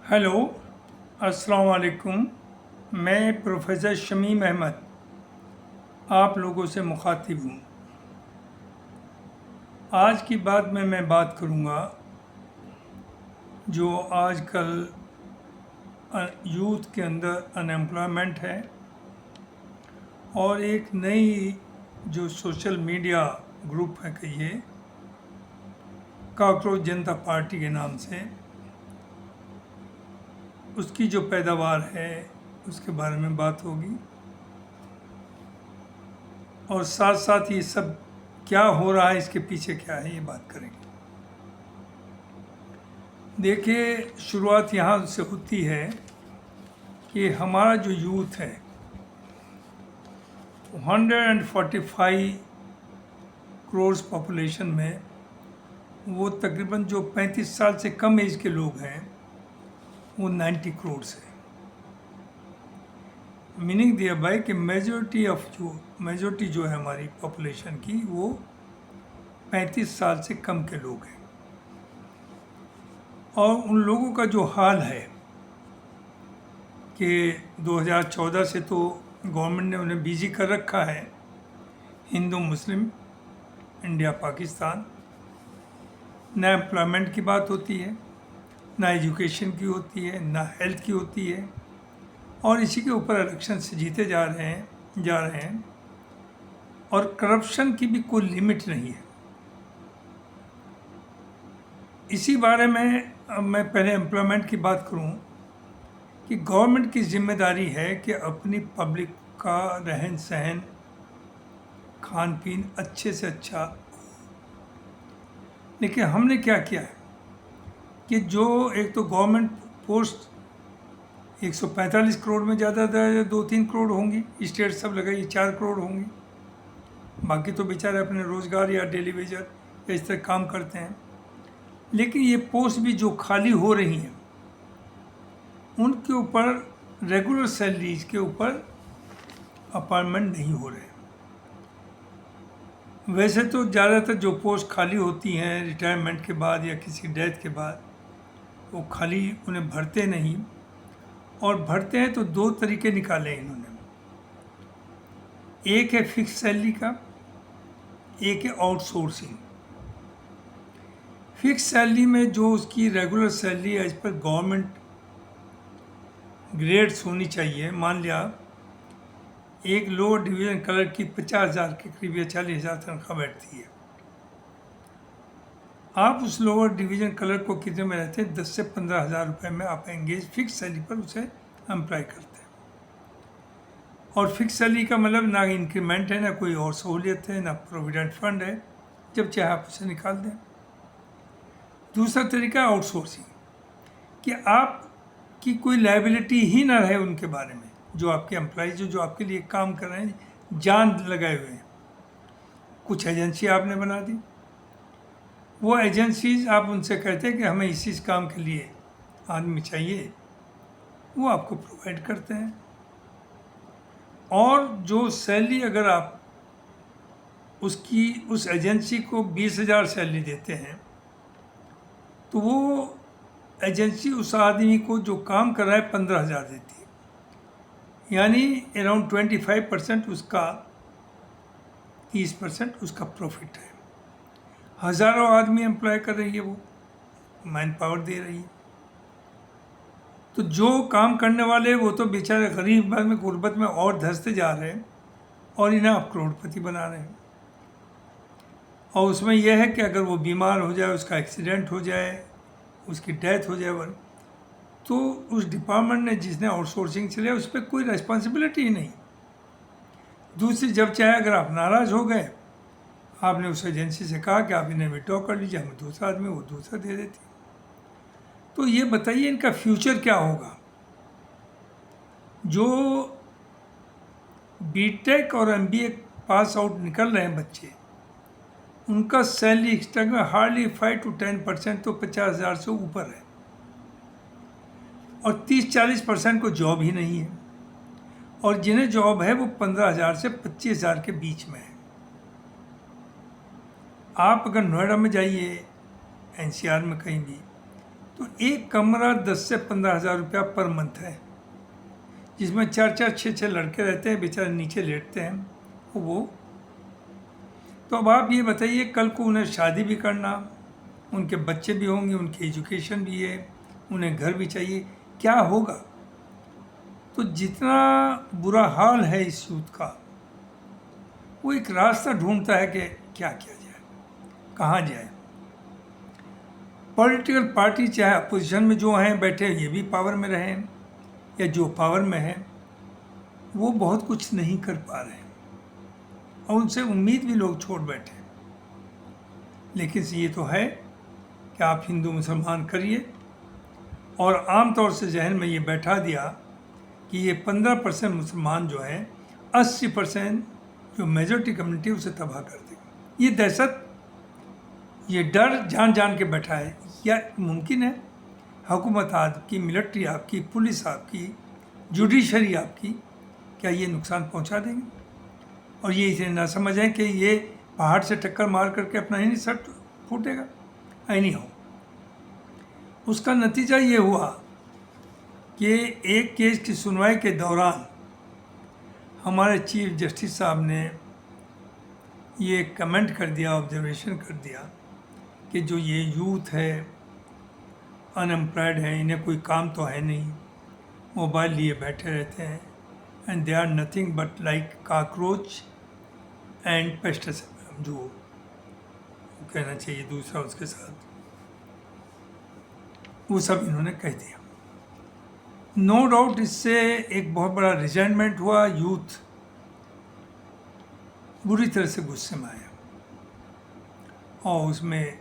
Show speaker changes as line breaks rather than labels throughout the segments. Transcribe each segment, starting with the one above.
Hello, अस्सलाम वालेकुम। मैं प्रोफेसर शमीम अहमद आप लोगों से मुखातिब हूँ। आज की बात में मैं बात करूँगा जो आजकल यूथ के अंदर अनएम्प्लॉयमेंट है और एक नई जो सोशल मीडिया ग्रुप है कहिए कॉकरोच जनता पार्टी के नाम से, उसकी जो पैदावार है उसके बारे में बात होगी और साथ साथ ये सब क्या हो रहा है, इसके पीछे क्या है, ये बात करेंगे। देखिए, शुरुआत यहाँ से होती है कि हमारा जो यूथ है 145 करोड़ पॉपुलेशन में वो तकरीबन जो 35 साल से कम एज के लोग हैं वो 90 करोड़ है। मीनिंग दिया भाई कि मेजोरिटी जो है हमारी पॉपुलेशन की वो 35 साल से कम के लोग हैं। और उन लोगों का जो हाल है कि 2014 से तो गवर्नमेंट ने उन्हें बिजी कर रखा है, हिंदू मुस्लिम इंडिया पाकिस्तान। ना एम्प्लॉयमेंट की बात होती है, ना एजुकेशन की होती है, ना हेल्थ की होती है, और इसी के ऊपर इलेक्शन से जीते जा रहे हैं और करप्शन की भी कोई लिमिट नहीं है। इसी बारे में अब मैं पहले एम्प्लॉयमेंट की बात करूं कि गवर्नमेंट की जिम्मेदारी है कि अपनी पब्लिक का रहन सहन खान पीन अच्छे से अच्छा। लेकिन हमने क्या किया है कि जो एक तो गवर्नमेंट पोस्ट 145 करोड़ में ज़्यादा 2-3 करोड़ होंगी, स्टेट सब लगाइए 4 करोड़ होंगी, बाकी तो बेचारे अपने रोज़गार या डेली वेजर या इस तरह काम करते हैं। लेकिन ये पोस्ट भी जो खाली हो रही हैं उनके ऊपर रेगुलर सैलरीज के ऊपर अपॉइंटमेंट नहीं हो रहे। वैसे तो ज़्यादातर जो पोस्ट खाली होती हैं रिटायरमेंट के बाद या किसी डेथ के बाद वो खाली उन्हें भरते नहीं, और भरते हैं तो दो तरीके निकाले इन्होंने। एक है फिक्स सैलरी का, एक है आउटसोर्सिंग। फिक्स सैलरी में जो उसकी रेगुलर सैलरी एज पर गवर्नमेंट ग्रेड्स होनी चाहिए, मान लिया एक लोअर डिवीज़न क्लर्क की 50,000 के करीब या 40,000 तनख्वाह बैठती है। आप उस लोअर डिवीज़न क्लर्क को कितने में रहते हैं, 10 से 15,000 रुपये में आप एंगेज फिक्स सैलरी पर उसे एम्प्लॉय करते हैं। और फिक्स सैलरी का मतलब ना इंक्रीमेंट है, ना कोई और सहूलियत है, ना प्रोविडेंट फंड है, जब चाहे आप उसे निकाल दें। दूसरा तरीका आउटसोर्सिंग, कि आपकी कोई लायबिलिटी ही ना रहे उनके बारे में, जो आपके एम्प्लॉयज़ जो आपके लिए काम कर रहे हैं, जान लगाए हुए हैं। कुछ एजेंसी आपने बना दी, वो एजेंसीज आप उनसे कहते हैं कि हमें इस काम के लिए आदमी चाहिए, वो आपको प्रोवाइड करते हैं। और जो सैलरी अगर आप उस एजेंसी को 20,000 सैलरी देते हैं तो वो एजेंसी उस आदमी को जो काम कर रहा है 15,000 देती है, यानी अराउंड 25% उसका, 30% उसका प्रॉफिट है। हज़ारों आदमी एम्प्लॉय कर रही है, वो मैन पावर दे रही है। तो जो काम करने वाले वो तो बेचारे गरीब में गुर्बत में और धंसते जा रहे हैं और इन्हें आप करोड़पति बना रहे हैं। और उसमें यह है कि अगर वो बीमार हो जाए, उसका एक्सीडेंट हो जाए, उसकी डेथ हो जाए, तो उस डिपार्टमेंट ने जिसने आउटसोर्सिंग चलाया उस पर कोई रेस्पॉन्सिबिलिटी ही नहीं। दूसरी, जब चाहे अगर आप नाराज़ हो गए, आपने उस एजेंसी से कहा कि आप इन्हें विड्रॉ कर लीजिए, हमें दूसरा आदमी, वो दूसरा दे देती। तो ये बताइए इनका फ्यूचर क्या होगा। जो बीटेक और एमबीए पास आउट निकल रहे हैं बच्चे, उनका सैलरी एक्स्ट्रा में हार्डली 5 to 10% तो 50,000 से ऊपर है, और 30-40% को जॉब ही नहीं है, और जिन्हें जॉब है वो 15,000 से 25,000 के बीच में है। आप अगर नोएडा में जाइए, एनसीआर में कहीं भी, तो एक कमरा 10 से 15 हज़ार रुपया पर मंथ है, जिसमें 4-4, 6-6 लड़के रहते हैं, बेचारे नीचे लेटते हैं वो। तो अब आप ये बताइए, कल को उन्हें शादी भी करना, उनके बच्चे भी होंगे, उनकी एजुकेशन भी है, उन्हें घर भी चाहिए, क्या होगा? तो जितना बुरा हाल है इस यूथ का, वो एक रास्ता ढूंढता है कि क्या किया जाए, कहाँ जाए। पॉलिटिकल पार्टी चाहे अपोजिशन में जो हैं बैठे, ये भी पावर में रहें, या जो पावर में है वो बहुत कुछ नहीं कर पा रहे हैं और उनसे उम्मीद भी लोग छोड़ बैठे। लेकिन ये तो है कि आप हिंदू मुसलमान करिए, और आम तौर से जहन में ये बैठा दिया कि ये 15% मुसलमान जो हैं 80% जो मेजॉरिटी कम्युनिटी उसे तबाह कर देगी। ये दहशत, ये डर जान जान के बैठा है। या मुमकिन है हुकूमत आपकी, मिलिट्री आपकी, पुलिस आपकी, जुडिशरी आपकी, क्या ये नुकसान पहुंचा देंगे? और ये इसे ना समझें कि ये पहाड़ से टक्कर मार करके अपना ही नहीं सर फूटेगा। नहीं हो, उसका नतीजा ये हुआ कि एक केस की सुनवाई के दौरान हमारे चीफ जस्टिस साहब ने ये कमेंट कर दिया, ऑब्जर्वेशन कर दिया कि जो ये यूथ है, अनएम्प्लॉयड है, इन्हें कोई काम तो है नहीं, मोबाइल लिए बैठे रहते हैं, and they are nothing but like cockroach and pesticide, जो कहना चाहिए दूसरा उसके साथ, वो सब इन्होंने कह दिया। नो डाउट इससे एक बहुत बड़ा रिजेंटमेंट हुआ, यूथ बुरी तरह से गुस्से में आया, और उसमें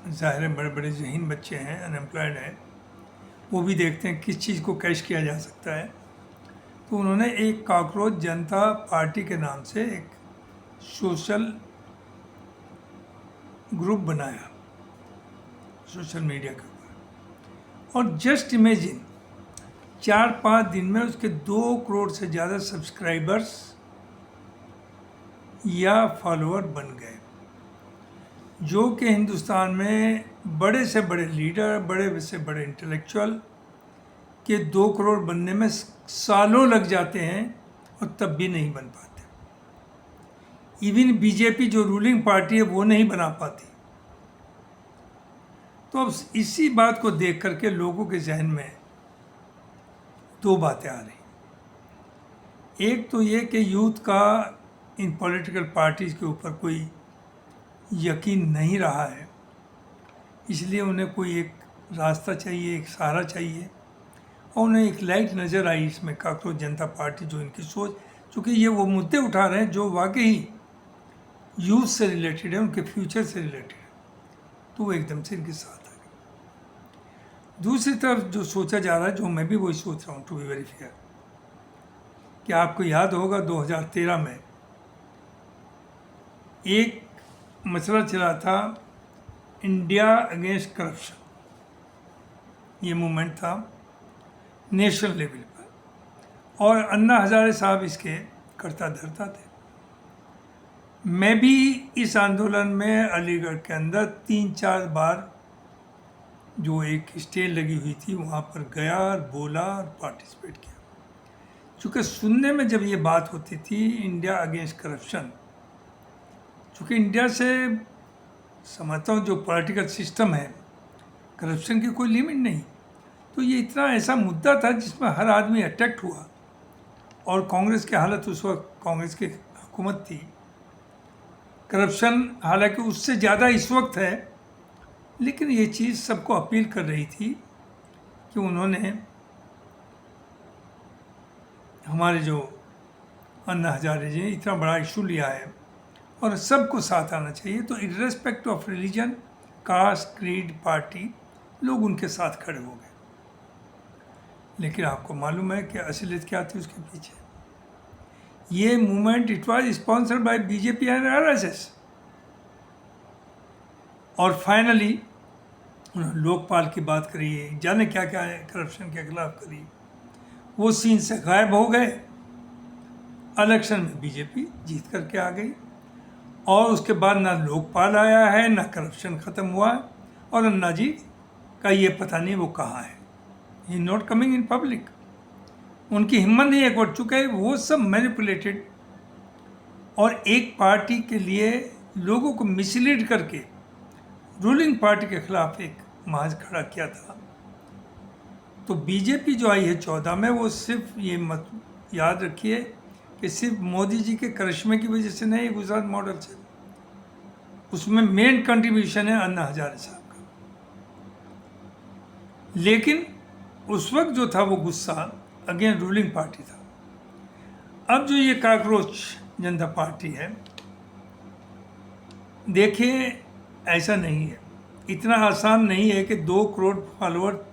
ज़ाहिर है बड़े बड़े ज़हीन बच्चे हैं, अनएम्प्लॉयड हैं, वो भी देखते हैं किस चीज़ को कैश किया जा सकता है। तो उन्होंने एक कॉकरोच जनता पार्टी के नाम से एक सोशल ग्रुप बनाया सोशल मीडिया के ऊपर, और जस्ट इमेजिन 4-5 दिन में उसके 2 करोड़ से ज़्यादा सब्सक्राइबर्स या फॉलोअर बन गए, जो कि हिंदुस्तान में बड़े से बड़े लीडर, बड़े से बड़े इंटेलेक्चुअल के 2 करोड़ बनने में सालों लग जाते हैं और तब भी नहीं बन पाते। इवन बीजेपी जो रूलिंग पार्टी है वो नहीं बना पाती। तो अब इसी बात को देख करके लोगों के जहन में 2 बातें आ रही। एक तो ये कि यूथ का इन पॉलिटिकल पार्टीज़ के ऊपर कोई यकीन नहीं रहा है, इसलिए उन्हें कोई एक रास्ता चाहिए, एक सहारा चाहिए, और उन्हें एक लाइट नज़र आई इसमें कॉकरोच जनता पार्टी, जो इनकी सोच, चूँकि ये वो मुद्दे उठा रहे हैं जो वाकई यूथ से रिलेटेड है, उनके फ्यूचर से रिलेटेड है, तो वो एकदम से इनके साथ आ गई। दूसरी तरफ जो सोचा जा रहा है, जो मैं भी वही सोच रहा हूँ टू बी वेरी फेयर, कि आपको याद होगा 2013 में एक मसला चला था इंडिया अगेंस्ट करप्शन, ये मूवमेंट था नेशनल लेवल पर, और अन्ना हजारे साहब इसके कर्ता धर्ता थे। मैं भी इस आंदोलन में अलीगढ़ के अंदर 3-4 बार जो एक स्टेज लगी हुई थी वहाँ पर गया और बोला और पार्टिसिपेट किया। चूँकि सुनने में जब ये बात होती थी इंडिया अगेंस्ट करप्शन, चूँकि इंडिया से समझता हूँ जो पॉलिटिकल सिस्टम है, करप्शन की कोई लिमिट नहीं, तो ये इतना ऐसा मुद्दा था जिसमें हर आदमी अटैक्ट हुआ, और कांग्रेस की हालत उस वक्त, कांग्रेस की हुकूमत थी, करप्शन हालांकि उससे ज़्यादा इस वक्त है, लेकिन ये चीज़ सबको अपील कर रही थी कि उन्होंने हमारे जो अन्ना हजारे जी इतना बड़ा इशू लिया है और सबको साथ आना चाहिए, तो irrespective of religion, caste, creed, party, लोग उनके साथ खड़े हो गए। लेकिन आपको मालूम है कि असलियत क्या थी उसके पीछे? ये movement it was sponsored by BJP and RSS, और फाइनली उन्होंने लोकपाल की बात करी, जाने क्या क्या है करप्शन के खिलाफ करी, वो सीन से गायब हो गए। इलेक्शन में बीजेपी जीत करके आ गई, और उसके बाद ना लोकपाल आया है, ना करप्शन ख़त्म हुआ है, और अन्ना जी का ये पता नहीं वो कहाँ है। ही नॉट कमिंग इन पब्लिक। उनकी हिम्मत नहीं एक बढ़ चुका है। वो सब मैनिपुलेटेड और एक पार्टी के लिए लोगों को मिसलीड करके रूलिंग पार्टी के खिलाफ एक महाज खड़ा किया था। तो बीजेपी जो आई है 14 में, वो सिर्फ ये मत याद रखिए कि सिर्फ मोदी जी के करिश्मे की वजह से नहीं, गुजरात मॉडल से, उसमें मेन कंट्रीब्यूशन है अन्ना हजारे साहब का। लेकिन उस वक्त जो था वो गुस्सा अगेंस्ट रूलिंग पार्टी था। अब जो ये कॉकरोच जनता पार्टी है, देखिए ऐसा नहीं है, इतना आसान नहीं है कि 2 करोड़ फॉलोअर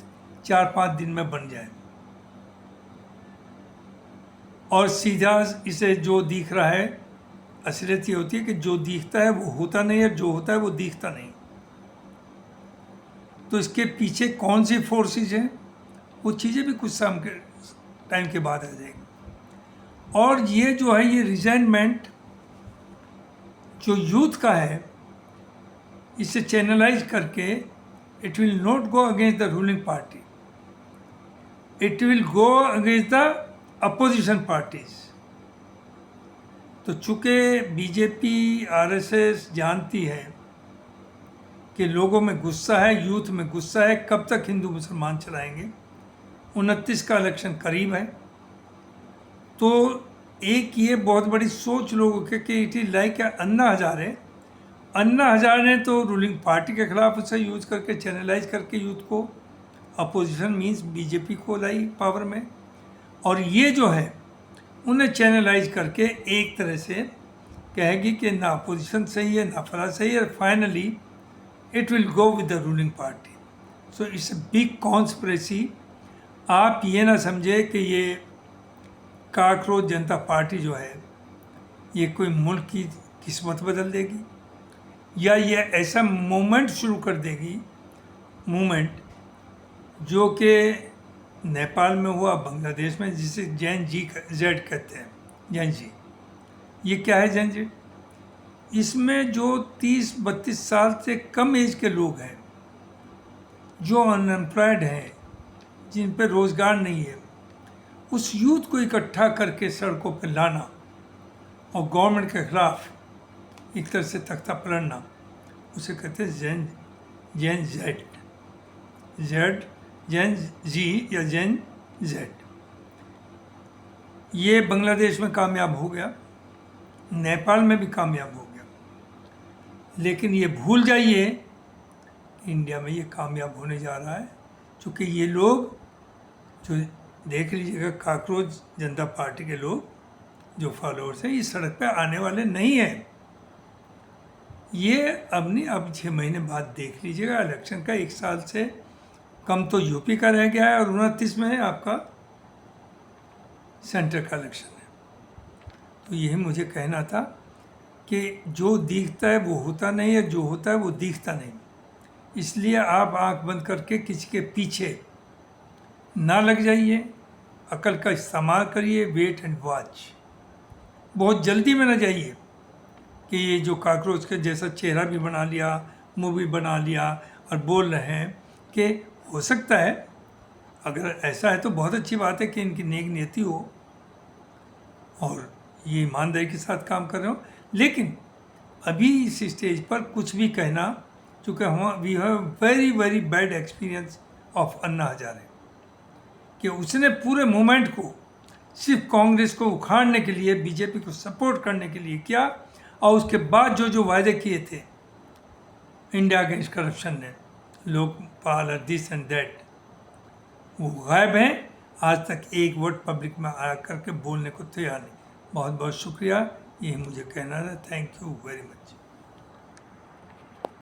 4-5 दिन में बन जाए और सीधा इसे जो दिख रहा है, असलियत ये होती है कि जो दिखता है वो होता नहीं है, जो होता है वो दिखता नहीं। तो इसके पीछे कौन सी फोर्सेस हैं, वो चीज़ें भी कुछ टाइम के बाद आ जाएगी। और ये जो है, ये रिजाइनमेंट जो यूथ का है, इसे चैनलाइज करके it will not go against the ruling party, it will go against the opposition parties. तो चूँकि बीजेपी आरएसएस जानती है कि लोगों में गुस्सा है, यूथ में गुस्सा है, कब तक हिंदू मुसलमान चलाएंगे, 29 का इलेक्शन करीब है। तो एक ये बहुत बड़ी सोच लोगों के कि it is like Anna Hazare ने तो रूलिंग पार्टी के खिलाफ उसे यूज करके चैनलाइज करके यूथ को, अपोजिशन मीन्स बीजेपी को लाई पावर में, और ये जो है उन्हें चैनलाइज करके एक तरह से कहेगी कि ना अपोजिशन सही है ना फला सही है, finally it will go with the ruling party. So it's a big conspiracy. आप ये ना समझे कि ये कॉकरोच जनता पार्टी जो है ये कोई मुल्क की किस्मत बदल देगी या ये ऐसा मूवमेंट शुरू कर देगी, मूवमेंट जो कि नेपाल में हुआ, बांग्लादेश में, जिसे जैन जेड कहते हैं, जैन जी। ये क्या है जैन जेड? इसमें जो 30-32 साल से कम एज के लोग हैं, जो अनएम्प्लॉयड हैं, जिन पे रोज़गार नहीं है, उस यूथ को इकट्ठा करके सड़कों पर लाना और गवर्नमेंट के खिलाफ एक तरह से तख्ता पलटना, उसे कहते हैं जैन जेड, जैन जी या जैन जेड। ये बांग्लादेश में कामयाब हो गया, नेपाल में भी कामयाब हो गया, लेकिन ये भूल जाइए इंडिया में ये कामयाब होने जा रहा है, क्योंकि ये लोग जो देख लीजिएगा, कॉकरोच जनता पार्टी के लोग जो फॉलोअर्स हैं, ये सड़क पे आने वाले नहीं हैं। ये अब 6 महीने बाद देख लीजिएगा, इलेक्शन का 1 साल से कम तो यूपी का रह गया है और 29 में आपका सेंटर का इलेक्शन है। तो यही मुझे कहना था कि जो दिखता है वो होता नहीं है, जो होता है वो दिखता नहीं। इसलिए आप आंख बंद करके किसी के पीछे ना लग जाइए, अकल का इस्तेमाल करिए, वेट एंड वॉच। बहुत जल्दी में ना जाइए कि ये जो कॉकरोच के जैसा चेहरा भी बना लिया, मुंह भी बना लिया और बोल रहे हैं कि हो सकता है, अगर ऐसा है तो बहुत अच्छी बात है कि इनकी नेक नीयति हो और ये ईमानदारी के साथ काम कर रहे हो, लेकिन अभी इस स्टेज पर कुछ भी कहना, चूँकि we have very very bad experience of Anna Hazare, कि उसने पूरे मूवमेंट को सिर्फ कांग्रेस को उखाड़ने के लिए, बीजेपी को सपोर्ट करने के लिए किया, और उसके बाद जो वायदे किए थे इंडिया अगेंस्ट करप्शन ने, लोकपाल, दिस एंड दैट, वो गायब हैं। आज तक एक वर्ड पब्लिक में आ करके बोलने को तैयार नहीं। बहुत बहुत शुक्रिया, यही मुझे कहना था। Thank you very much.